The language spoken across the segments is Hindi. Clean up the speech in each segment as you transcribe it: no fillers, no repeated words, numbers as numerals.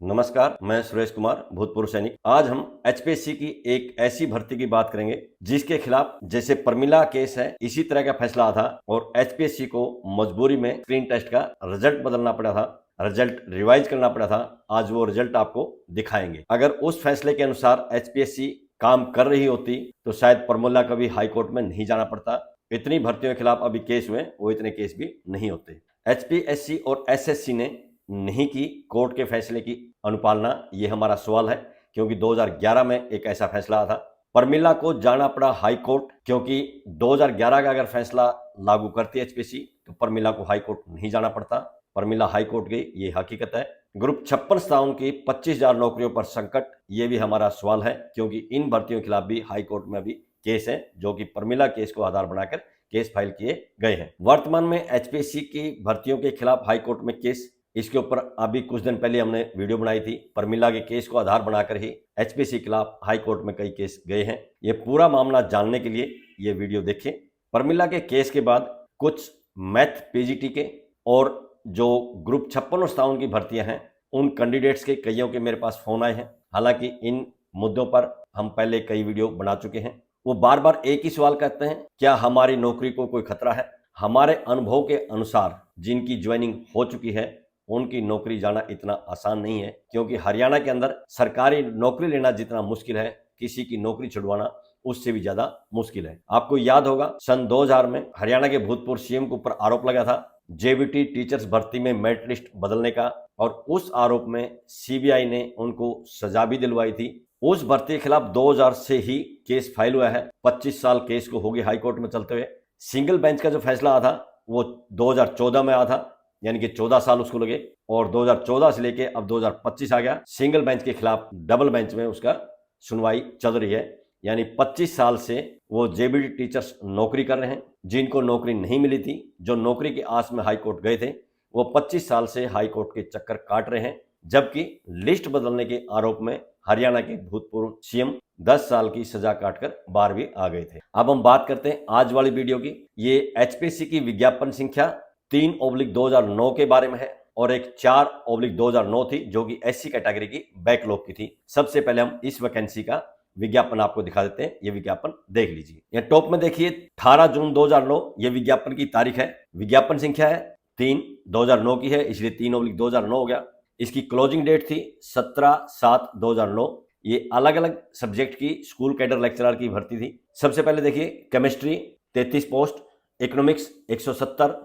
नमस्कार, मैं सुरेश कुमार, भूतपूर्व सैनिक। आज हम एचपीएससी की एक ऐसी भर्ती की बात करेंगे जिसके खिलाफ जैसे प्रमिला केस है, इसी तरह का फैसला था और एचपीएससी को मजबूरी में स्क्रीन टेस्ट का रिजल्ट बदलना पड़ा था, रिजल्ट रिवाइज करना पड़ा था। आज वो रिजल्ट आपको दिखाएंगे। अगर उस फैसले के अनुसार एचपीएससी काम कर रही होती तो शायद प्रमिला कभी हाईकोर्ट में नहीं जाना पड़ता। इतनी भर्तियों के खिलाफ अभी केस हुए, वो इतने केस भी नहीं होते। एचपीएससी और एसएससी ने नहीं की कोर्ट के फैसले की अनुपालना, ये हमारा सवाल है, क्योंकि 2011 में एक ऐसा फैसला था। प्रमिला को जाना पड़ा हाई कोर्ट, क्योंकि 2011 का अगर फैसला लागू करती एचपीएससी तो प्रमिला को हाई कोर्ट नहीं जाना पड़ता। प्रमिला हाई कोर्ट गई, ये हकीकत है। ग्रुप 56 की 25,000 नौकरियों पर संकट, ये भी हमारा सवाल है, क्योंकि इन भर्तियों के खिलाफ भी हाई कोर्ट में भी केस है, जो कि प्रमिला केस को आधार बनाकर केस फाइल किए गए हैं। वर्तमान में एचपीएससी की भर्तियों के खिलाफ हाई कोर्ट में केस, इसके ऊपर अभी कुछ दिन पहले हमने वीडियो बनाई थी। प्रमिला के केस को आधार बनाकर ही एचपीएससी के खिलाफ हाई कोर्ट में कई केस गए हैं। ये पूरा मामला जानने के लिए ये वीडियो देखें। प्रमिला के केस के बाद कुछ मैथ पीजीटी के और जो ग्रुप 56 और 57 की भर्तियां हैं, उन कैंडिडेट्स के कईयों के मेरे पास फोन आए हैं। हालांकि इन मुद्दों पर हम पहले कई वीडियो बना चुके हैं। वो बार बार एक ही सवाल करते हैं, क्या हमारी नौकरी को कोई खतरा है? हमारे अनुभव के अनुसार जिनकी ज्वाइनिंग हो चुकी है उनकी नौकरी जाना इतना आसान नहीं है, क्योंकि हरियाणा के अंदर सरकारी नौकरी लेना जितना मुश्किल है, किसी की नौकरी छुड़वाना उससे भी ज्यादा मुश्किल है। आपको याद होगा सन 2000 में हरियाणा के भूतपूर्व सीएम के ऊपर आरोप लगा था जेबीटी टीचर्स भर्ती में मेरिट लिस्ट बदलने का, और उस आरोप में सीबीआई ने उनको सजा भी दिलवाई थी। उस भर्ती के खिलाफ 2000 से ही केस फाइल हुआ है। 25 साल केस को हो गए हाईकोर्ट में चलते हुए। सिंगल बेंच का जो फैसला आया था वो 2014 में आया था, यानी कि 14 साल उसको लगे, और 2014 से लेके अब 2025 आ गया। सिंगल बेंच के खिलाफ डबल बेंच में उसका सुनवाई चल रही है, यानी 25 साल से वो जेबीटी टीचर्स नौकरी कर रहे हैं। जिनको नौकरी नहीं मिली थी, जो नौकरी की आस में हाई कोर्ट गए थे, वो 25 साल से हाई कोर्ट के चक्कर काट रहे हैं, जबकि लिस्ट बदलने के आरोप में हरियाणा के भूतपूर्व सीएम 10 साल की सजा काटकर बाहर भी आ गए थे। अब हम बात करते हैं आज वाली वीडियो की। ये एचपीएससी की विज्ञापन संख्या 3/2009 के बारे में है, और एक 4/2009 थी, जो कि एससी कैटेगरी की बैकलॉग की थी। सबसे पहले हम इस वैकेंसी का विज्ञापन आपको दिखा देते हैं। ये विज्ञापन देख लीजिए। यहाँ टॉप में देखिए 18 जून 2009 ये विज्ञापन की तारीख है। विज्ञापन संख्या है 3/2009 की है, इसलिए 3/2009 हो गया। इसकी क्लोजिंग डेट थी 17/7/2009। ये अलग अलग सब्जेक्ट की स्कूल कैडर लेक्चरर की भर्ती थी। सबसे पहले देखिए chemistry 33 post, economics 170,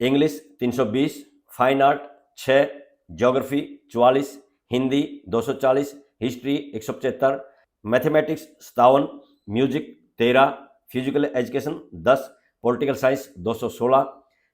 English 320, fine art 6, geography 44, Hindi 240, history 175, mathematics 57, music 13, physical education 10, political science 216,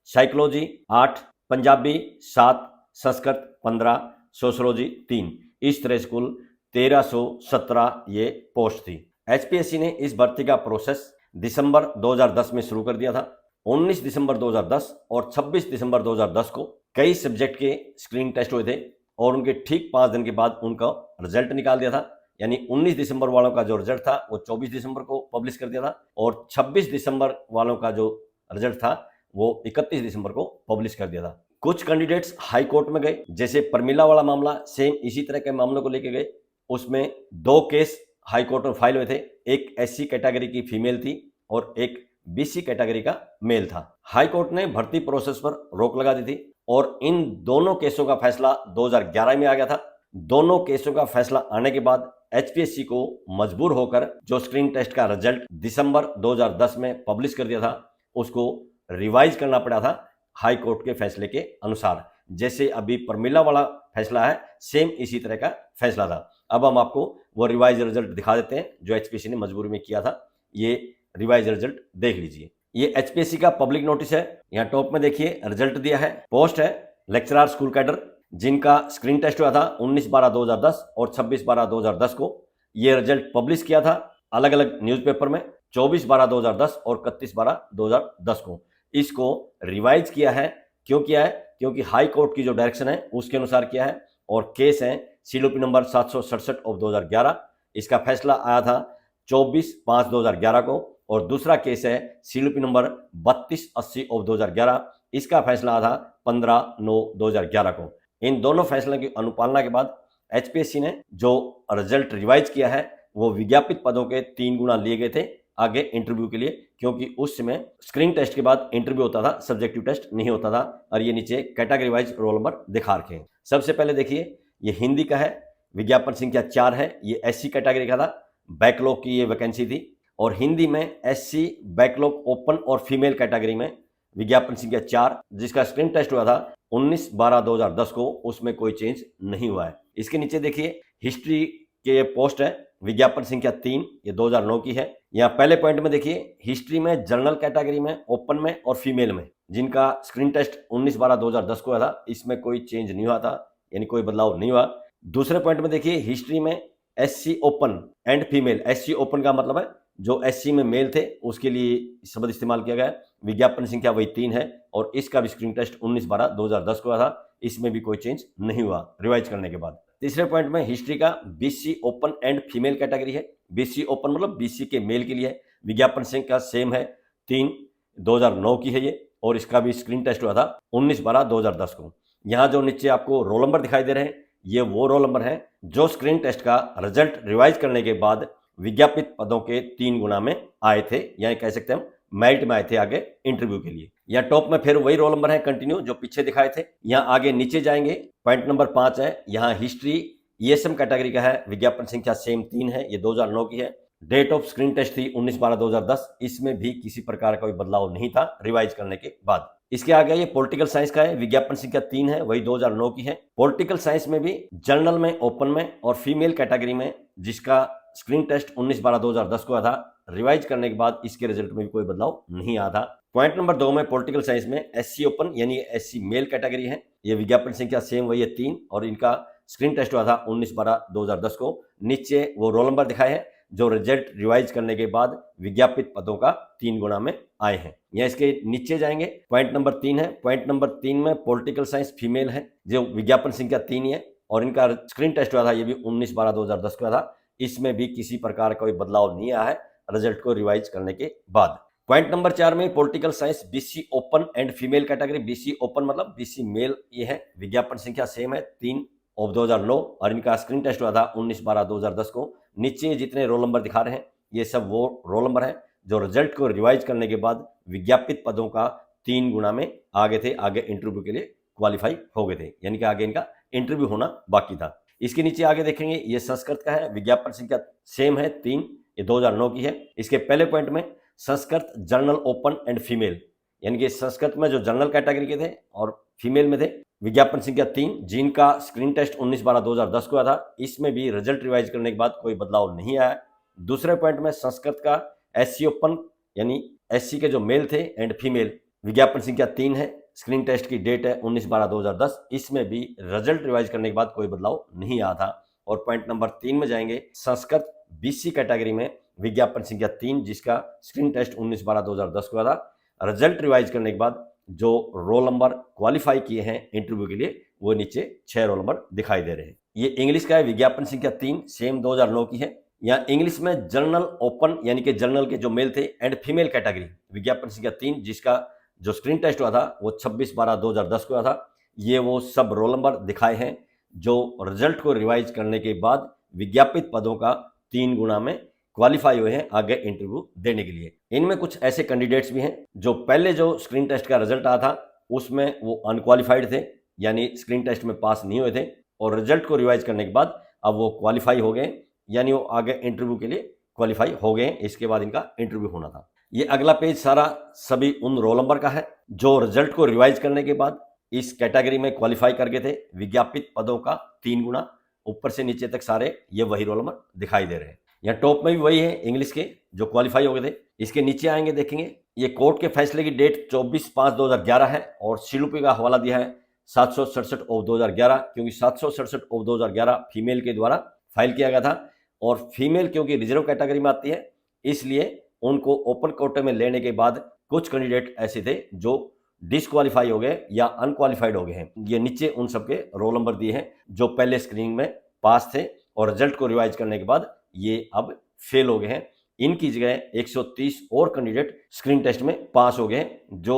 psychology 8, Punjabi 7, Sanskrit 15, sociology 3। इस तरह से कुल 1317 ये पोस्ट थी। एचपीएससी ने इस भर्ती का प्रोसेस दिसंबर 2010 में शुरू कर दिया था। 19 दिसंबर 2010 और 26 दिसंबर 2010 को कई सब्जेक्ट के स्क्रीन टेस्ट हुए थे, और उनके ठीक 5 दिन के बाद उनका रिजल्ट निकाल दिया था। यानी 19 दिसंबर वालों का जो रिजल्ट था वो 24 दिसंबर को पब्लिश कर दिया था, और 26 दिसंबर वालों का जो रिजल्ट था वो 31 दिसंबर को पब्लिश कर दिया था। कुछ कैंडिडेट्स हाई कोर्ट में गए, जैसे प्रमिला वाला मामला सेम इसी तरह के मामलों को लेके गए। उसमें 2 केस हाई कोर्ट में फाइल हुए थे। एक एससी कैटेगरी की फीमेल थी और एक बीसी कैटेगरी का मेल था। हाई कोर्ट ने भर्ती प्रोसेस पर रोक लगा दी थी, और इन दोनों केसों का फैसला 2011 में आ गया था। दोनों केसों का फैसला आने के बाद एचपीएससी को मजबूर होकर जो स्क्रीन टेस्ट का रिजल्ट दिसंबर 2010 में पब्लिश कर दिया था, उसको रिवाइज करना पड़ा था हाई कोर्ट के फैसले के अनुसार। जैसे अभी प्रमिला वाला फैसला है, सेम इसी तरह का फैसला था। अब हम आपको वो रिवाइज रिजल्ट दिखा देते हैं जो एचपीएससी ने मजबूरी में किया था। ये रिवाइज रिजल्ट देख लीजिए। ये एचपीएससी का पब्लिक नोटिस है। यहाँ टॉप में देखिए रिजल्ट दिया है। पोस्ट है लेक्चरर स्कूल कैडर, जिनका स्क्रीन टेस्ट हुआ था 19/12/2010 और 26/12/2010 को। ये रिजल्ट पब्लिश किया था अलग अलग न्यूज़पेपर में 24/12/2010 और 31/12/2010 को। इसको रिवाइज किया है। क्यों किया है? क्योंकि हाई कोर्ट की जो डायरेक्शन है उसके अनुसार किया है, और केस है सीलोपी नंबर 767/2011। इसका फैसला आया था 24/5/2011 को, और दूसरा केस है सीलोपी नंबर 3280/2011। इसका फैसला आया था 15/9/2011 को। इन दोनों फैसलों की अनुपालना के बाद एचपीएससी ने जो रिजल्ट रिवाइज किया है वो विज्ञापित पदों के 3 गुना लिए गए थे आगे इंटरव्यू के लिए, क्योंकि उस समय स्क्रीन टेस्ट के बाद इंटरव्यू होता था, सब्जेक्टिव टेस्ट नहीं होता था। और ये नीचे कैटेगरी वाइज रोल नंबर दिखा रखे हैं। सबसे पहले देखिए, ये हिंदी का है, विज्ञापन संख्या 4 है, ये एससी कैटेगरी का था, बैकलॉग की ये वैकेंसी थी। और हिंदी में एससी बैकलॉग ओपन और फीमेल कैटेगरी में विज्ञापन संख्या 4, जिसका स्क्रीन टेस्ट हुआ था 19/12/2010 को, उसमें कोई चेंज नहीं हुआ है। इसके नीचे देखिए हिस्ट्री के पोस्ट है, विज्ञापन संख्या 3, ये 2009 की है। यहाँ पहले पॉइंट में देखिए, हिस्ट्री में जनरल कैटेगरी में, ओपन में और फीमेल में जिनका स्क्रीन टेस्ट 19/12/2010 को हुआ था, इसमें कोई चेंज नहीं हुआ था, यानी कोई बदलाव नहीं हुआ। दूसरे पॉइंट में देखिए, हिस्ट्री में SC open and female, SC open का मतलब है जो एससी में मेल थे उसके लिए शब्द इस्तेमाल किया गया है। विज्ञापन संख्या वही 3 है और इसका भी स्क्रीन टेस्ट 19/12/2010 को हुआ था, इसमें भी कोई चेंज नहीं हुआ रिवाइज करने के बाद। तीसरे पॉइंट में हिस्ट्री का BC open and female category है, बीसी ओपन मतलब बीसी के मेल के लिए है, विज्ञापन संख्या सेम है 3, 2009 की है ये, और इसका भी स्क्रीन टेस्ट हुआ था 19/12/2010 को। यहाँ जो नीचे आपको रोल नंबर दिखाई दे रहे हैं, ये वो रोल नंबर है जो स्क्रीन टेस्ट का रिजल्ट रिवाइज करने के बाद विज्ञापित पदों के 3 गुना में आए थे, या कह सकते हैं हम मेरिट में आए थे आगे इंटरव्यू के लिए। यहाँ टॉप में फिर वही रोल नंबर है कंटिन्यू जो पीछे दिखाए थे। यहाँ आगे नीचे जाएंगे, पॉइंट नंबर 5 है, यहाँ हिस्ट्री ईएसएम कैटेगरी का है, विज्ञापन संख्या सेम 3 है, ये 2009 की है। डेट ऑफ स्क्रीन टेस्ट थी 19/12/2010, इसमें भी किसी प्रकार का कोई बदलाव नहीं था रिवाइज करने के बाद। इसके आगे ये पॉलिटिकल साइंस का है, विज्ञापन संख्या 3 है, वही 2009 की है। पॉलिटिकल साइंस में भी जनरल में, ओपन में और फीमेल कैटेगरी में, जिसका स्क्रीन टेस्ट 19/12/2010 को आया था, रिवाइज करने के बाद इसके रिजल्ट में भी कोई बदलाव नहीं आया था। पॉइंट नंबर 2 में पॉलिटिकल साइंस में एससी ओपन यानी एससी मेल कैटेगरी है, ये विज्ञापन संख्या सेम वही है 3 और इनका स्क्रीन टेस्ट हुआ था 19/12/2010 को। नीचे वो रोल नंबर दिखाए हैं जो रिजल्ट रिवाइज करने के बाद विज्ञापित पदों का 3 गुना में आए हैं। या इसके नीचे जाएंगे, पॉइंट नंबर 3 है, पॉइंट नंबर 3 में पॉलिटिकल साइंस फीमेल है, जो विज्ञापन संख्या 3 है और इनका स्क्रीन टेस्ट हुआ था, ये भी 19/12/2010 का था, इसमें भी किसी प्रकार का कोई बदलाव नहीं आया है रिजल्ट को रिवाइज करने के बाद। पॉइंट नंबर 4 में political science BC open and female category, BC open मतलब बीसी मेल ये है, विज्ञापन संख्या सेम है 3 ऑफ 2009 और इनका स्क्रीन टेस्ट हुआ था 19/12/2010 को। नीचे जितने रोल नंबर दिखा रहे हैं ये सब वो रोल नंबर है जो रिजल्ट को रिवाइज करने के बाद विज्ञापित पदों का 3 गुना में आगे थे, आगे इंटरव्यू के लिए क्वालिफाई हो गए थे, यानी कि आगे इनका इंटरव्यू होना बाकी था। इसके नीचे आगे देखेंगे, ये संस्कृत का है, विज्ञापन संख्या सेम है 3, ये 2009 की है। इसके पहले पॉइंट में Sanskrit journal open and female, यानी कि संस्कृत में जो जनरल कैटेगरी के थे और फीमेल में थे, विज्ञापन संख्या 3, जिनका स्क्रीन टेस्ट 19/12/2010 को आया था, इसमें भी रिजल्ट रिवाइज करने के बाद कोई बदलाव नहीं आया। दूसरे पॉइंट में संस्कृत का एससी ओपन यानी एससी के जो मेल थे एंड फीमेल, विज्ञापन संख्या 3 है, स्क्रीन टेस्ट की डेट है 19/12/2010, इसमें भी रिजल्ट रिवाइज करने के बाद कोई बदलाव नहीं आया था। और पॉइंट नंबर 3 में जाएंगे, संस्कृत बीसी कैटेगरी में विज्ञापन संख्या 3, जिसका स्क्रीन टेस्ट 19/12/2010 को आया था, रिजल्ट रिवाइज करने के बाद जो रोल नंबर क्वालिफाई किए हैं इंटरव्यू के लिए वो नीचे 6 रोल नंबर दिखाई दे रहे हैं। ये इंग्लिश का है, विज्ञापन संख्या 3 सेम 2009 की है। यहाँ इंग्लिश में जर्नल ओपन यानी कि जर्नल के जो मेल थे एंड फीमेल कैटेगरी, विज्ञापन संख्या 3, जिसका जो स्क्रीन टेस्ट हुआ था वो 26/12/2010 को हुआ था। ये वो सब रोल नंबर दिखाए हैं जो रिजल्ट को रिवाइज करने के बाद विज्ञापित पदों का 3 गुना में क्वालिफाई हुए हैं आगे इंटरव्यू देने के लिए। इनमें कुछ ऐसे कैंडिडेट्स भी हैं जो पहले जो स्क्रीन टेस्ट का रिजल्ट आया था उसमें वो अनक्वालिफाइड थे, यानी स्क्रीन टेस्ट में पास नहीं हुए थे, और रिजल्ट को रिवाइज करने के बाद अब वो क्वालिफाई हो गए, यानी वो आगे इंटरव्यू के लिए क्वालिफाई हो गए। इसके बाद इनका इंटरव्यू होना था। ये अगला पेज सारा सभी उन रोल नंबर का है जो रिजल्ट को रिवाइज करने के बाद इस कैटेगरी में क्वालिफाई कर गए थे, विज्ञापित पदों का 3 गुना, ऊपर से नीचे तक सारे ये वही रोल नंबर दिखाई दे रहे हैं। यहाँ टॉप में भी वही है इंग्लिश के जो क्वालिफाई हो गए थे। इसके नीचे आएंगे, देखेंगे ये कोर्ट के फैसले की डेट 24/5/2011 है और सीलूपी का हवाला दिया है 767 ऑफ 2011, क्योंकि 767 ऑफ 2011 फीमेल के द्वारा फाइल किया गया था और फीमेल क्योंकि रिजर्व कैटेगरी में आती है इसलिए उनको ओपन कोटे में लेने के बाद कुछ कैंडिडेट ऐसे थे जो डिसक्वालीफाई हो गए या अनक्वालिफाइड हो गए हैं। ये नीचे उन सबके रोल नंबर दिए हैं जो पहले स्क्रीनिंग में पास थे और रिजल्ट को रिवाइज करने के बाद ये अब फेल हो गए हैं। इनकी जगह 130 और कैंडिडेट स्क्रीन टेस्ट में पास हो गए हैं। जो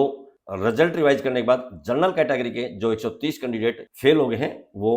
रिजल्ट रिवाइज करने के बाद जनरल कैटेगरी के जो 130 कैंडिडेट फेल हो गए हैं वो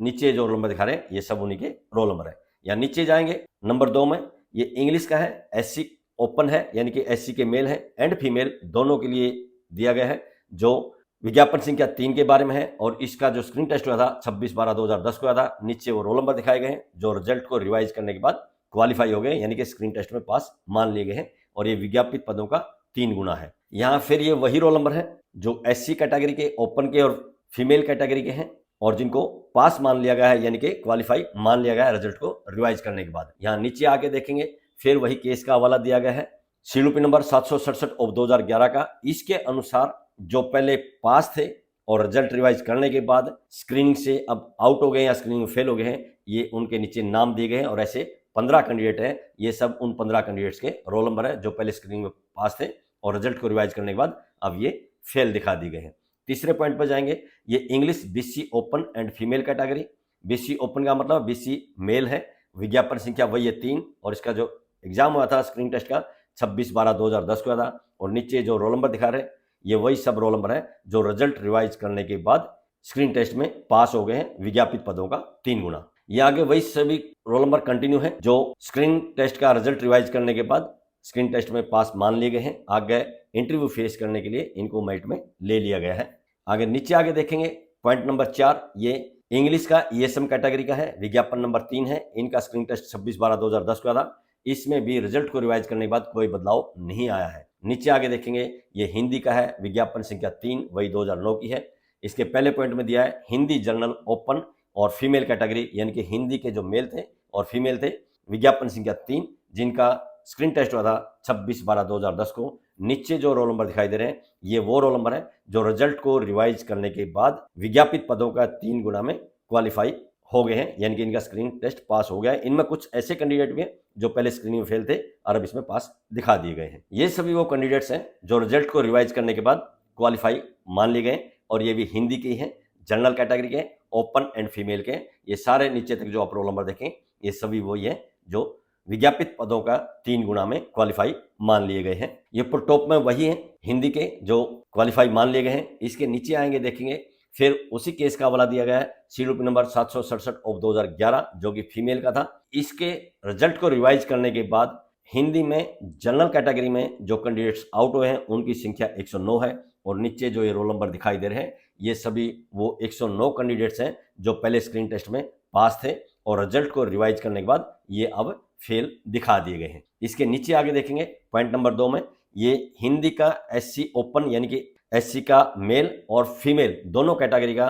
नीचे जो रोल नंबर दिखा रहे हैं ये सब उन्हीं के रोल नंबर है। या नीचे जाएंगे नंबर 2 में, ये इंग्लिश का है, एससी ओपन है, यानी कि एससी के मेल है एंड फीमेल दोनों के लिए दिया गया है, जो विज्ञापन संख्या 3 के बारे में है। और इसका जो स्क्रीन टेस्ट हुआ था 26/12/2010 को हुआ था। नीचे वो रोल नंबर दिखाए गए हैं जो रिजल्ट को रिवाइज करने के बाद क्वालिफाई हो गए, यानी कि स्क्रीन टेस्ट में पास मान लिए गए हैं। और ये विज्ञापित पदों का 3 गुना है। यहाँ फिर ये वही रोल नंबर है जो एससी कैटेगरी के, ओपन के और फीमेल कैटेगरी के हैं, और जिनको पास मान लिया गया है, यानी कि क्वालिफाई मान लिया गया है रिजल्ट को रिवाइज करने के बाद। यहाँ नीचे आके देखेंगे फिर वही केस का हवाला दिया गया है, सीडीपी नंबर 767/2011 का। इसके अनुसार जो पहले पास थे और रिजल्ट रिवाइज करने के बाद स्क्रीनिंग से अब आउट हो गए या स्क्रीनिंग में फेल हो गए हैं, ये उनके नीचे नाम दिए गए हैं। और ऐसे 15 कैंडिडेट हैं, ये सब उन 15 कैंडिडेट्स के रोल नंबर है जो पहले स्क्रीनिंग में पास थे और रिजल्ट को रिवाइज करने के बाद अब ये फेल दिखा दिए गए हैं। तीसरे पॉइंट पर जाएंगे, ये English BC open and female category. BC open का मतलब बीसी मेल है, विज्ञापन संख्या वही है 3, और इसका जो एग्जाम हुआ था स्क्रीन टेस्ट का 26/12/2010 को था। और नीचे जो रोल नंबर दिखा रहे हैं ये वही सब रोल नंबर है जो रिजल्ट रिवाइज करने के बाद स्क्रीन टेस्ट में पास हो गए हैं, विज्ञापित पदों का 3 गुना। ये आगे वही सभी रोल नंबर कंटिन्यू है जो स्क्रीन टेस्ट का रिजल्ट रिवाइज करने के बाद स्क्रीन टेस्ट में पास मान लिए गए हैं। आगे इंटरव्यू फेस करने के लिए इनको मेरिट में ले लिया गया है। आगे नीचे आगे देखेंगे पॉइंट नंबर 4, ये इंग्लिश का ईएसएम कैटेगरी का है, विज्ञापन नंबर 3 है। इनका स्क्रीन टेस्ट 26/12/2010 का था। इसमें भी रिजल्ट को रिवाइज करने के बाद कोई बदलाव नहीं आया है। नीचे आगे देखेंगे ये हिंदी का है, विज्ञापन संख्या 3 वही 2009 की है। इसके पहले पॉइंट में दिया है हिंदी जर्नल ओपन और फीमेल कैटेगरी, यानी कि हिंदी के जो मेल थे और फीमेल थे, विज्ञापन संख्या 3, जिनका स्क्रीन टेस्ट हुआ था 26/12/2010 को। नीचे जो रोल नंबर दिखाई दे रहे हैं ये वो रोल नंबर है जो रिजल्ट को रिवाइज करने के बाद विज्ञापित पदों का 3 गुना में क्वालिफाई हो गए हैं, यानी कि इनका स्क्रीन टेस्ट पास हो गया है। इनमें कुछ ऐसे कैंडिडेट भी हैं जो पहले स्क्रीनिंग में फेल थे और अब इसमें पास दिखा दिए गए हैं। ये सभी वो कैंडिडेट्स हैं जो रिजल्ट को रिवाइज करने के बाद क्वालिफाई मान लिए गए, और ये भी हिंदी के हैं, जनरल कैटेगरी के, ओपन एंड फीमेल के। ये सारे नीचे तक जो आप रोल नंबर देखें ये सभी वही है जो विज्ञापित पदों का 3 गुना में क्वालिफाई मान लिए गए हैं। ये पर टॉप में वही है हिंदी के जो क्वालिफाई मान लिए गए हैं। इसके नीचे आएंगे देखेंगे फिर उसी केस का हवाला दिया गया है, सीडीपी नंबर 767/2011 जो कि फीमेल का था। इसके रिजल्ट को रिवाइज करने के बाद हिंदी में जनरल कैटेगरी में जो कैंडिडेट्स आउट हुए हैं उनकी संख्या 109 है। और नीचे जो ये रोल नंबर दिखाई दे रहे हैं ये सभी वो 109 कैंडिडेट्स हैं जो पहले स्क्रीन टेस्ट में पास थे और रिजल्ट को रिवाइज करने के बाद ये अब फेल दिखा दिए गए हैं। इसके नीचे आगे देखेंगे पॉइंट नंबर 2 में, ये हिंदी का एससी ओपन, यानी कि एससी का मेल और फीमेल दोनों कैटेगरी का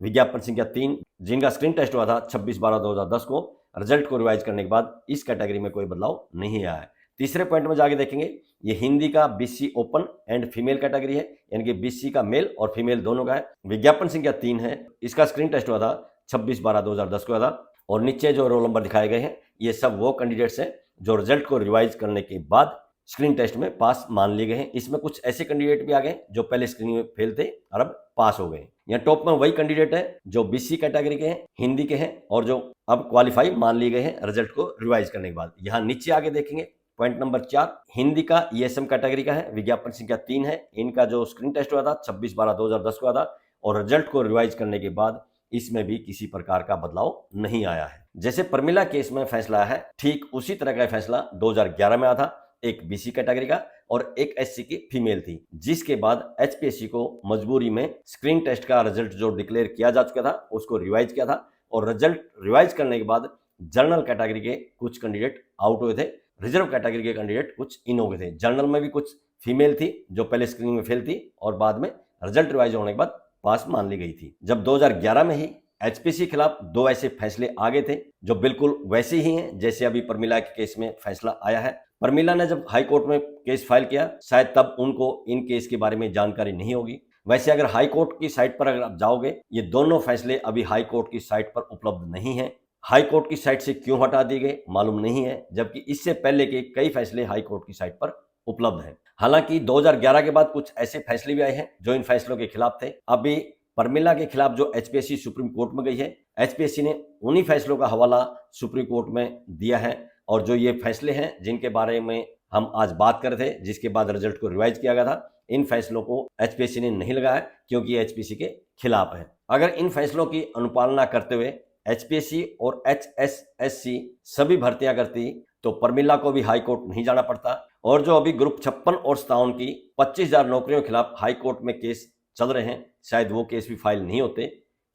विज्ञापन संख्या 3, जिनका स्क्रीन टेस्ट हुआ था 26/12/2010 को। रिजल्ट को रिवाइज करने के बाद इस कैटेगरी में कोई बदलाव नहीं आया है। तीसरे पॉइंट में जाके देखेंगे ये हिंदी का BC open and female category है, यानी कि बीसी का मेल और फीमेल दोनों का है, विज्ञापन संख्या 3 है। इसका स्क्रीन टेस्ट हुआ था 26/12/2010 को था। और नीचे जो रोल नंबर दिखाए गए हैं ये सब वो कैंडिडेट्स हैं जो रिजल्ट को रिवाइज करने के बाद स्क्रीन टेस्ट में पास मान लिए गए हैं। इसमें कुछ ऐसे कैंडिडेट भी आ गए जो पहले स्क्रीनिंग में फेल थे और अब पास हो गए। यहाँ टॉप में वही कैंडिडेट है जो बीसी कैटेगरी के हैं, हिंदी के हैं, और जो अब क्वालिफाई मान लिए गए हैं रिजल्ट को रिवाइज करने के बाद। यहाँ नीचे आगे देखेंगे पॉइंट नंबर 4, हिंदी का ईएसएम कैटेगरी का है, विज्ञापन संख्या 3 है। इनका जो स्क्रीन टेस्ट हुआ था 26/12/2010 को था और रिजल्ट को रिवाइज करने के बाद इसमें भी किसी प्रकार का बदलाव नहीं आया है। जैसे प्रमिला केस में फैसला आया है ठीक उसी तरह का फैसला 2011 में आया था, एक बीसी कैटेगरी का और एक एससी की फीमेल थी, जिसके बाद एचपीएससी को मजबूरी में स्क्रीन टेस्ट का रिजल्ट जो डिक्लेयर किया जा चुका था उसको रिवाइज किया था। और रिजल्ट रिवाइज करने के बाद जनरल कैटेगरी के कुछ कैंडिडेट आउट हुए थे, रिजर्व कैटेगरी के कैंडिडेट कुछ इन हो गए थे। जनरल में भी कुछ फीमेल थी जो पहले स्क्रीनिंग में फेल थी और बाद में रिजल्ट रिवाइज होने के बाद पास मान ली गई थी। जब 2011 में ही एचपीएससी के खिलाफ 2 ऐसे फैसले आ गए थे जो बिल्कुल वैसे ही हैं जैसे अभी प्रमिला के केस में फैसला आया है। प्रमिला ने जब हाई कोर्ट में केस फाइल किया शायद तब उनको इन केस के बारे में जानकारी नहीं होगी। वैसे अगर हाई कोर्ट की साइट पर अगर आप जाओगे ये दोनों फैसले अभी हाई कोर्ट की साइट पर उपलब्ध नहीं है। हाई कोर्ट की साइट से क्यों हटा दिए गए मालूम नहीं है, जबकि इससे पहले के कई फैसले हाई कोर्ट की साइट पर उपलब्ध हैं। हालांकि 2011 के बाद कुछ ऐसे फैसले भी आए हैं जो इन फैसलों के खिलाफ थे। अभी प्रमिला के खिलाफ जो एचपीएससी सुप्रीम कोर्ट में गई है, एचपीएससी ने उन्हीं फैसलों का हवाला सुप्रीम कोर्ट में दिया है। और जो ये फैसले हैं जिनके बारे में हम आज बात कर रहे थे, जिसके बाद रिजल्ट को रिवाइज किया गया था, इन फैसलों को एचपीएससी ने नहीं लगाया क्योंकि एचपीएससी के खिलाफ है। अगर इन फैसलों की अनुपालना करते हुए एचपीएससी और एचएसएससी सभी भर्तियां करती तो प्रमिला को भी हाई कोर्ट नहीं जाना पड़ता। और जो अभी ग्रुप 56 और 57 की 25,000 नौकरियों के खिलाफ हाई कोर्ट में केस चल रहे हैं, शायद वो केस भी फाइल नहीं होते,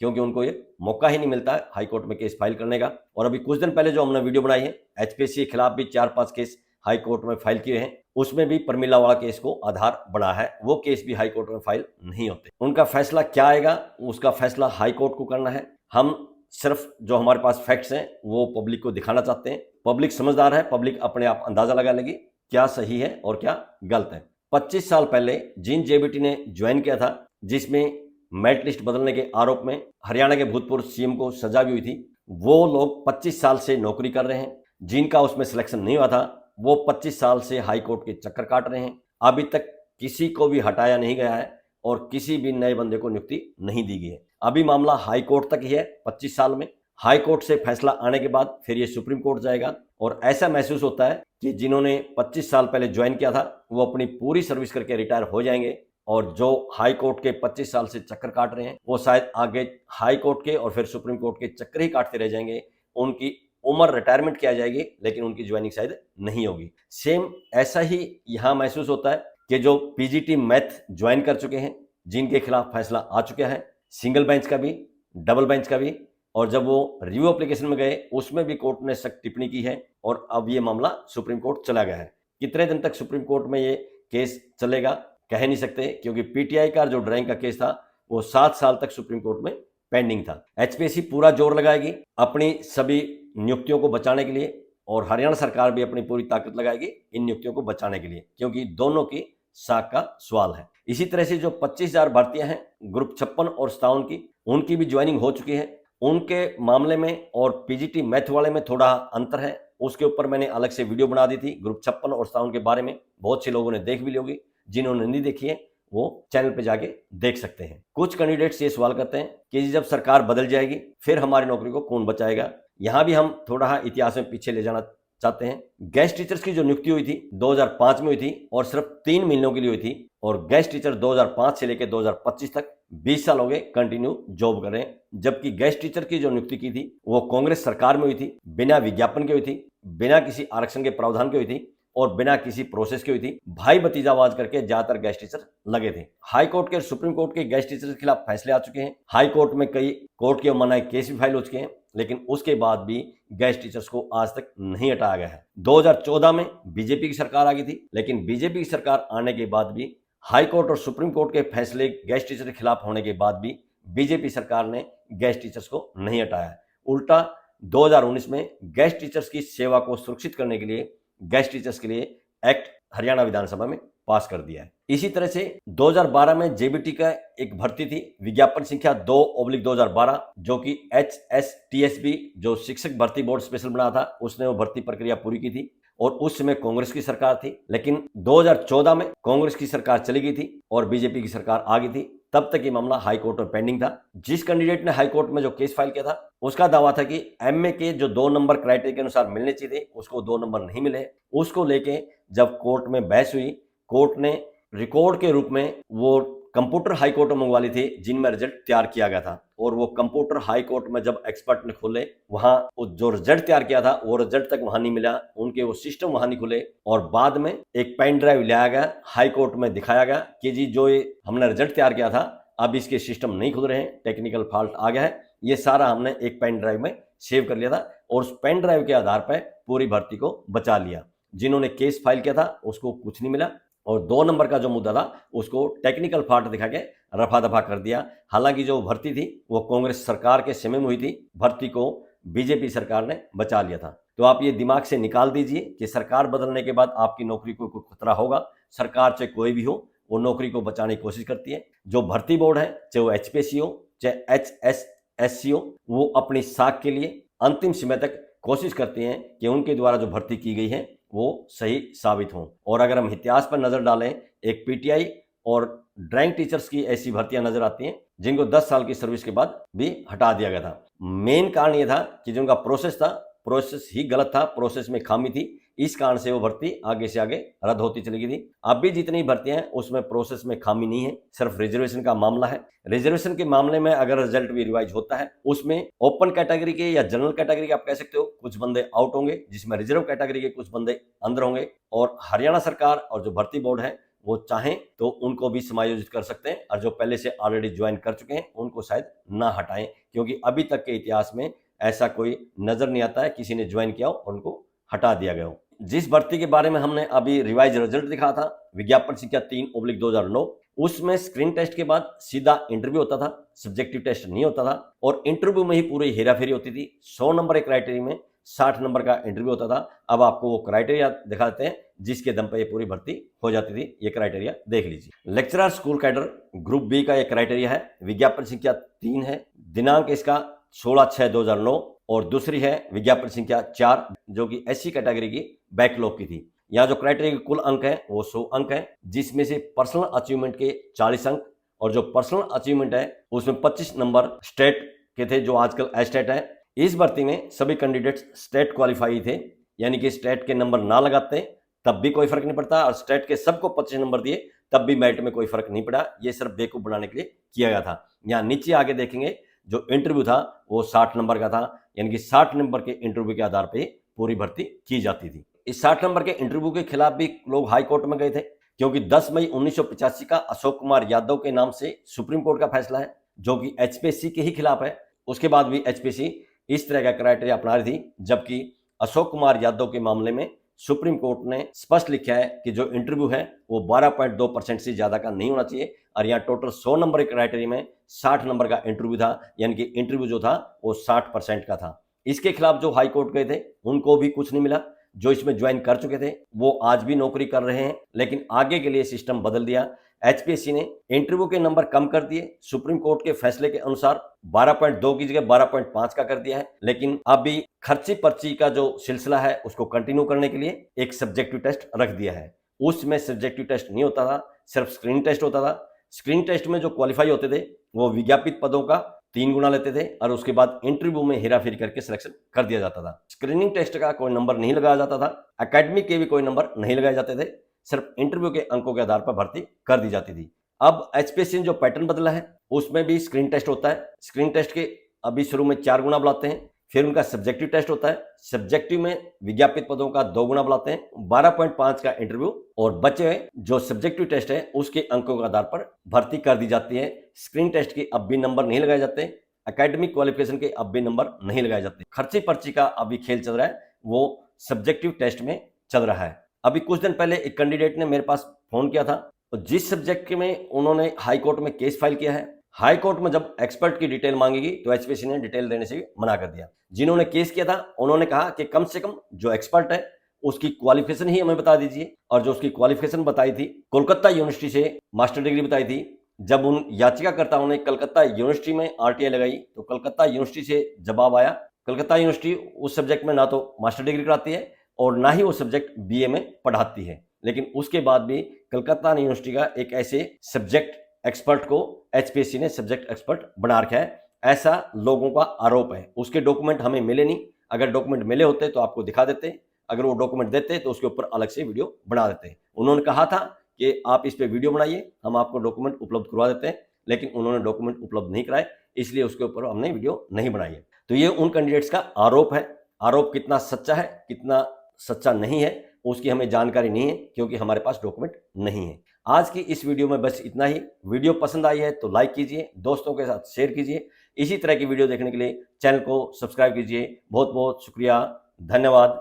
क्योंकि उनको ये मौका ही नहीं मिलता है हाई कोर्ट में केस फाइल करने का। और अभी कुछ दिन पहले जो हमने वीडियो बनाई है, एचपीएससी के खिलाफ भी 4-5 केस हाई कोर्ट में फाइल किए हैं, उसमें भी प्रमिला वाला केस को आधार बना है, वो केस भी हाई कोर्ट में फाइल नहीं होते। उनका फैसला क्या आएगा, उसका फैसला हाई कोर्ट को करना है। हम सिर्फ जो हमारे पास फैक्ट्स हैं वो पब्लिक को दिखाना चाहते हैं। पब्लिक समझदार है, पब्लिक अपने आप अंदाजा लगा लेगी क्या सही है और क्या गलत है। 25 साल पहले जिन जेबीटी ने ज्वाइन किया था, जिसमें मेरिट लिस्ट बदलने के आरोप में हरियाणा के भूतपूर्व सीएम को सजा भी हुई थी, वो लोग 25 साल से नौकरी कर रहे हैं। जिनका उसमें सिलेक्शन नहीं हुआ था वो 25 साल से हाई कोर्ट के चक्कर काट रहे हैं। अभी तक किसी को भी हटाया नहीं गया है और किसी भी नए बंदे को नियुक्ति नहीं दी गई है। अभी मामला हाई कोर्ट तक ही है। 25 साल में हाई कोर्ट से फैसला आने के बाद फिर ये सुप्रीम कोर्ट जाएगा। और ऐसा महसूस होता है कि जिन्होंने 25 साल पहले ज्वाइन किया था वो अपनी पूरी सर्विस करके रिटायर हो जाएंगे, और जो हाई कोर्ट के 25 साल से चक्कर काट रहे हैं वो शायद आगे हाई कोर्ट के और फिर सुप्रीम कोर्ट के चक्कर ही काटते रह जाएंगे। उनकी उम्र रिटायरमेंट किया जाएगी लेकिन उनकी ज्वाइनिंग शायद नहीं होगी। सेम ऐसा ही यहाँ महसूस होता है कि जो पीजीटी मैथ ज्वाइन कर चुके हैं, जिनके खिलाफ फैसला आ चुका है, सिंगल बेंच का भी, डबल बेंच का भी, और जब वो रिव्यू एप्लीकेशन में गए उसमें भी कोर्ट ने सख्त टिप्पणी की है और अब ये मामला सुप्रीम कोर्ट चला गया है। कितने दिन तक सुप्रीम कोर्ट में ये केस चलेगा कह नहीं सकते, क्योंकि पीटीआई का जो ड्राइंग का केस था वो 7 साल तक सुप्रीम कोर्ट में पेंडिंग था। एचपीएससी पूरा जोर लगाएगी अपनी सभी नियुक्तियों को बचाने के लिए, और हरियाणा सरकार भी अपनी पूरी ताकत लगाएगी इन नियुक्तियों को बचाने के लिए, क्योंकि दोनों की साख का सवाल है। इसी तरह से जो 25,000 भर्तियां हैं ग्रुप 56 और 57 की, उनकी भी ज्वाइनिंग हो चुकी है। उनके मामले में और पीजीटी मैथ वाले में थोड़ा अंतर है, उसके ऊपर मैंने अलग से वीडियो बना दी थी ग्रुप 56 और 57 के बारे में। बहुत से लोगों ने देख भी ली होगी, जिन्होंने नहीं देखी है वो चैनल पे जाके देख सकते हैं। कुछ कैंडिडेट्स ये सवाल करते हैं कि जब सरकार बदल जाएगी फिर हमारी नौकरी को कौन बचाएगा। यहाँ भी हम थोड़ा इतिहास में पीछे ले जाना चाहते हैं। गेस्ट टीचर्स की जो नियुक्ति हुई थी 2005 में हुई थी और सिर्फ 3 महीनों के लिए हुई थी, और गेस्ट टीचर 2005 से लेकर 2025 तक 20 साल हो गए कंटिन्यू जॉब कर रहे हैं। जबकि गेस्ट टीचर की जो नियुक्ति की थी वो कांग्रेस सरकार में हुई थी, बिना विज्ञापन के हुई थी, बिना किसी आरक्षण के प्रावधान के हुई थी और बिना किसी प्रोसेस की हुई थी। भाई भतीजावाज करके ज्यादातर गेस्ट टीचर लगे थे। हाई कोर्ट के सुप्रीम कोर्ट के गेस्ट टीचर के खिलाफ फैसले आ चुके हैं। हाई कोर्ट में कई कोर्ट के मनाए केस भी फाइल हो चुके हैं, लेकिन उसके बाद भी गेस्ट टीचर्स को आज तक नहीं हटाया गया है। 2014 में बीजेपी की सरकार आ गई थी, लेकिन बीजेपी की सरकार आने के बाद भी हाई कोर्ट और सुप्रीम कोर्ट के फैसले गेस्ट टीचर के खिलाफ होने के बाद भी बीजेपी सरकार ने गेस्ट टीचर्स को नहीं हटाया। उल्टा 2019 में गेस्ट टीचर्स की सेवा को सुरक्षित करने के लिए गेस्ट टीचर्स के लिए एक्ट हरियाणा विधानसभा में पास कर दिया है। इसी तरह से 2012 में जेबीटी का एक भर्ती थी, विज्ञापन संख्या 2/2012, जो कि HSTSB जो शिक्षक भर्ती बोर्ड स्पेशल बना था उसने वो भर्ती प्रक्रिया पूरी की थी, और उस समय कांग्रेस की सरकार थी। लेकिन 2014 में कांग्रेस की सरकार चली गई थी और बीजेपी की सरकार आ गई थी। तब तक ये मामला हाई कोर्ट में पेंडिंग था। जिस कैंडिडेट ने हाई कोर्ट में जो केस फाइल किया था उसका दावा था कि एमए के जो 2 नंबर क्राइटेरिया के अनुसार मिलने चाहिए थे उसको 2 नंबर नहीं मिले। उसको लेके जब कोर्ट में बहस हुई, कोर्ट ने रिकॉर्ड के रूप में वो कंप्यूटर हाई कोर्ट में मंगवा ली थी जिनमें रिजल्ट तैयार किया गया था, और वो कंप्यूटर हाई कोर्ट में जब एक्सपर्ट ने खोले वहां जो रिजल्ट तैयार किया था वो रिजल्ट तक वहां नहीं मिला, उनके वो सिस्टम वहां नहीं खुले, और बाद में एक पेन ड्राइव लाया गया, हाई कोर्ट में दिखाया गया कि जी जो ये हमने रिजल्ट तैयार किया था अब इसके सिस्टम नहीं खुल रहे हैं, टेक्निकल फॉल्ट आ गया है। ये सारा हमने एक पेन ड्राइव में सेव कर लिया था और उस पेन ड्राइव के आधार पर पूरी भर्ती को बचा लिया। जिन्होंने केस फाइल किया था उसको कुछ नहीं मिला, और 2 नंबर का जो मुद्दा था उसको टेक्निकल फॉल्ट दिखा के रफा दफा कर दिया। हालांकि जो भर्ती थी वो कांग्रेस सरकार के समय में हुई थी, भर्ती को बीजेपी सरकार ने बचा लिया था। तो आप ये दिमाग से निकाल दीजिए कि सरकार बदलने के बाद आपकी नौकरी को कोई खतरा होगा। सरकार चाहे कोई भी हो वो नौकरी को बचाने की कोशिश करती है। जो भर्ती बोर्ड है, चाहे वो HPSC हो चाहे HSSC हो, वो अपनी साख के लिए अंतिम समय तक कोशिश करती हैं कि उनके द्वारा जो भर्ती की गई है वो सही साबित हो। और अगर हम इतिहास पर नजर डालें, एक पीटीआई और ड्राइंग टीचर्स की ऐसी भर्तियां नजर आती हैं जिनको 10 साल की सर्विस के बाद भी हटा दिया गया था। मेन कारण ये था कि जो उनका प्रोसेस था, प्रोसेस ही गलत था, प्रोसेस में खामी थी, इस कारण से वो भर्ती आगे से आगे रद्द होती चली गई थी। अब भी जितनी भर्तियां हैं उसमें प्रोसेस में खामी नहीं है, सिर्फ रिजर्वेशन का मामला है। रिजर्वेशन के मामले में अगर रिजल्ट भी रिवाइज होता है, उसमें ओपन कैटेगरी के या जनरल कैटेगरी के आप कह सकते हो कुछ बंदे आउट होंगे, जिसमें रिजर्व कैटेगरी के कुछ बंदे अंदर होंगे, और हरियाणा सरकार और जो भर्ती बोर्ड है वो चाहें तो उनको भी समायोजित कर सकते हैं, और जो पहले से ऑलरेडी ज्वाइन कर चुके हैं उनको शायद ना हटाएं, क्योंकि अभी तक के इतिहास में ऐसा कोई नजर नहीं आता है किसी ने ज्वाइन किया हो और उनको हटा दिया गया हो। जिस भर्ती के बारे में हमने अभी रिवाइज रिजल्ट दिखा था, विज्ञापन संख्या 3/2009, उसमें स्क्रीन टेस्ट के बाद सीधा इंटरव्यू होता था, सब्जेक्टिव टेस्ट नहीं होता था, और इंटरव्यू में ही पूरी हेराफेरी होती थी। 100 नंबर के क्राइटेरिया में 60 नंबर का इंटरव्यू होता था। अब आपको वो क्राइटेरिया दिखा देते हैं जिसके दम पर ये पूरी भर्ती हो जाती थी। ये क्राइटेरिया देख लीजिए। Lecturer school cadre group B का ये क्राइटेरिया है, विज्ञापन संख्या 3 है, दिनांक इसका 16/6/2009, और दूसरी है विज्ञापन संख्या 4 जो कि SC कैटेगरी की बैकलॉग की थी। यहाँ जो क्राइटेरिया के कुल अंक है वो 100 अंक है, जिसमें से पर्सनल अचीवमेंट के 40 अंक, और जो पर्सनल अचीवमेंट है उसमें 25 नंबर स्टेट के थे जो आजकल एस्टेट है। इस भर्ती में सभी कैंडिडेट्स स्टेट क्वालिफाई थे, यानी कि स्टेट के नंबर ना लगाते तब भी कोई फर्क नहीं पड़ता, और स्टेट के सबको 25 नंबर दिए तब भी मेरिट में कोई फर्क नहीं पड़ा। ये सिर्फ बेवकूफ बनाने के लिए किया गया था। यहाँ नीचे आगे देखेंगे जो इंटरव्यू था वो 60 नंबर का था, यानी कि 60 नंबर के इंटरव्यू के आधार पर पूरी भर्ती की जाती थी। इस 60 नंबर के इंटरव्यू के खिलाफ भी लोग हाई कोर्ट में गए थे, क्योंकि 10 मई 1985 का अशोक कुमार यादव के नाम से सुप्रीम कोर्ट का फैसला है जो कि HPSC के ही खिलाफ है। उसके बाद भी HPSC इस तरह का क्राइटेरिया अपना रही थी, जबकि अशोक कुमार यादव के मामले में सुप्रीम कोर्ट ने स्पष्ट लिखा है कि जो इंटरव्यू है वो 12.2% से ज्यादा का नहीं होना चाहिए, और यहाँ टोटल 100 नंबर के क्राइटेरिया में 60 नंबर का इंटरव्यू था, यानी कि इंटरव्यू जो था वो 60% का था। इसके खिलाफ जो हाई कोर्ट गए थे उनको भी कुछ नहीं मिला। जो इसमें ज्वाइन कर चुके थे वो आज भी नौकरी कर रहे हैं, लेकिन आगे के लिए सिस्टम बदल दिया। HPSC ने इंटरव्यू के नंबर कम कर दिए, सुप्रीम कोर्ट के फैसले के अनुसार 12.2 की जगह 12.5 का कर दिया है। लेकिन अभी खर्ची पर्ची का जो सिलसिला है उसको कंटिन्यू करने के लिए एक सब्जेक्टिव टेस्ट रख दिया है। उसमें सब्जेक्टिव टेस्ट नहीं होता था, सिर्फ स्क्रीन टेस्ट होता था। स्क्रीन टेस्ट में जो क्वालिफाई होते थे वो विज्ञापित पदों का 3 गुना लेते थे, और उसके बाद इंटरव्यू में हेराफेरी करके सिलेक्शन कर दिया जाता था। स्क्रीनिंग टेस्ट का कोई नंबर नहीं लगाया जाता था, एकेडमिक के भी कोई नंबर नहीं लगाए जाते थे, सिर्फ इंटरव्यू के अंकों के आधार पर भर्ती कर दी जाती थी। अब HPSC ने जो पैटर्न बदला है उसमें भी स्क्रीन टेस्ट होता है। स्क्रीन टेस्ट के अभी शुरू में 4 गुना बुलाते हैं, फिर उनका सब्जेक्टिव टेस्ट होता है। सब्जेक्टिव में विज्ञापित पदों का 2 गुना बुलाते हैं, 12.5 का इंटरव्यू, और बचे हुए जो सब्जेक्टिव टेस्ट है उसके अंकों के आधार पर भर्ती कर दी जाती है। स्क्रीन टेस्ट के अब भी नंबर नहीं लगाए जाते, एकेडमिक क्वालिफिकेशन के अब भी नंबर नहीं लगाए जाते। खर्ची पर्ची का अभी खेल चल रहा है, वो सब्जेक्टिव टेस्ट में चल रहा है। अभी कुछ दिन पहले एक कैंडिडेट ने मेरे पास फोन किया था, तो जिस सब्जेक्ट में उन्होंने हाई कोर्ट में केस फाइल किया है, हाई कोर्ट में जब एक्सपर्ट की डिटेल मांगेगी तो HPSC ने डिटेल देने से भी मना कर दिया। जिन्होंने केस किया था उन्होंने कहा कि कम से कम जो एक्सपर्ट है उसकी क्वालिफिकेशन ही हमें बता दीजिए, और जो उसकी क्वालिफिकेशन बताई थी कोलकाता यूनिवर्सिटी से मास्टर डिग्री बताई थी। जब उन याचिकाकर्ताओं ने कलकत्ता यूनिवर्सिटी में RTI लगाई तो कलकत्ता यूनिवर्सिटी से जवाब आया, कलकत्ता यूनिवर्सिटी उस सब्जेक्ट में ना तो मास्टर डिग्री कराती है और ना ही वो सब्जेक्ट BA में पढ़ाती है। लेकिन उसके बाद भी कलकत्ता यूनिवर्सिटी का एक ऐसे सब्जेक्ट एक्सपर्ट को HPSC ने सब्जेक्ट एक्सपर्ट बना रखा है, ऐसा लोगों का आरोप है। उसके डॉक्यूमेंट हमें मिले नहीं, अगर डॉक्यूमेंट मिले होते तो आपको दिखा देते, अगर वो डॉक्यूमेंट देते तो उसके ऊपर अलग से वीडियो बना देते। उन्होंने कहा था कि आप इस पे वीडियो बनाइए, हम आपको डॉक्यूमेंट उपलब्ध करवा देते हैं, लेकिन उन्होंने डॉक्यूमेंट उपलब्ध नहीं कराए, इसलिए उसके ऊपर हमने वीडियो नहीं बनाई है। तो ये उन कैंडिडेट्स का आरोप है। आरोप कितना सच्चा है कितना सच्चा नहीं है उसकी हमें जानकारी नहीं है, क्योंकि हमारे पास डॉक्यूमेंट नहीं है। आज की इस वीडियो में बस इतना ही। वीडियो पसंद आई है तो लाइक कीजिए, दोस्तों के साथ शेयर कीजिए। इसी तरह की वीडियो देखने के लिए चैनल को सब्सक्राइब कीजिए। बहुत बहुत शुक्रिया, धन्यवाद,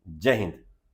जय हिंद।